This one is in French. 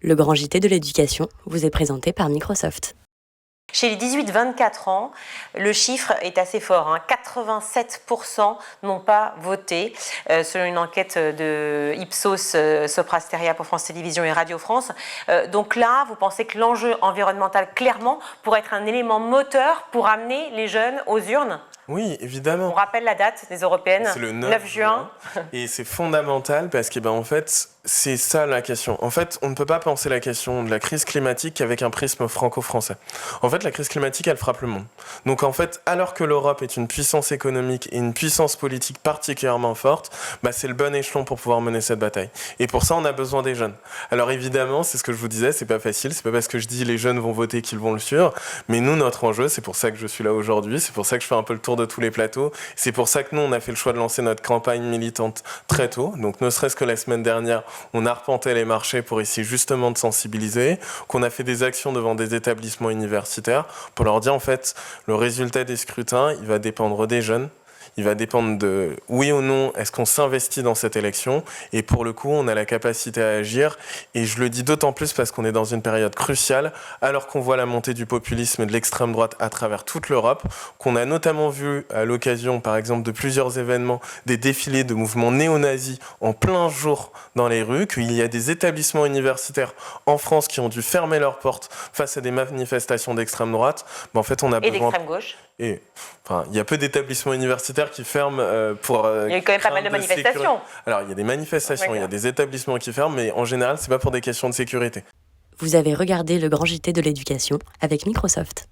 Le grand JT de l'éducation vous est présenté par Microsoft. Chez les 18-24 ans, le chiffre est assez fort. 87% n'ont pas voté, selon une enquête de Ipsos Soprasteria pour France Télévisions et Radio France. Donc là, vous pensez que l'enjeu environnemental, clairement, pourrait être un élément moteur pour amener les jeunes aux urnes ? Oui, évidemment. On rappelle la date des européennes, c'est le 9 juin. Et c'est fondamental parce que, en fait, c'est ça la question. En fait, on ne peut pas penser la question de la crise climatique qu'avec un prisme franco-français. En fait, la crise climatique, elle frappe le monde. Donc, en fait, alors que l'Europe est une puissance économique et une puissance politique particulièrement forte, c'est le bon échelon pour pouvoir mener cette bataille. Et pour ça, on a besoin des jeunes. Alors, évidemment, c'est ce que je vous disais, c'est pas facile. C'est pas parce que je dis les jeunes vont voter qu'ils vont le suivre. Mais nous, notre enjeu, c'est pour ça que je suis là aujourd'hui. C'est pour ça que je fais un peu le tour de tous les plateaux. C'est pour ça que nous, on a fait le choix de lancer notre campagne militante très tôt. Donc, ne serait-ce que la semaine dernière, on a arpenté les marchés pour essayer justement de sensibiliser, qu'on a fait des actions devant des établissements universitaires pour leur dire, en fait, le résultat des scrutins, il va dépendre des jeunes. Il va dépendre de oui ou non, est-ce qu'on s'investit dans cette élection ? Et pour le coup, on a la capacité à agir. Et je le dis d'autant plus parce qu'on est dans une période cruciale, alors qu'on voit la montée du populisme et de l'extrême droite à travers toute l'Europe, qu'on a notamment vu à l'occasion, par exemple, de plusieurs événements, des défilés de mouvements néo-nazis en plein jour dans les rues, qu'il y a des établissements universitaires en France qui ont dû fermer leurs portes face à des manifestations d'extrême droite. En fait, on a besoin... Et d'extrême gauche. Et il y a peu d'établissements universitaires qui ferment pour. Il y a eu quand même pas mal de manifestations. Alors, il y a des manifestations, il y a des établissements qui ferment, mais en général, c'est pas pour des questions de sécurité. Vous avez regardé le grand JT de l'éducation avec Microsoft.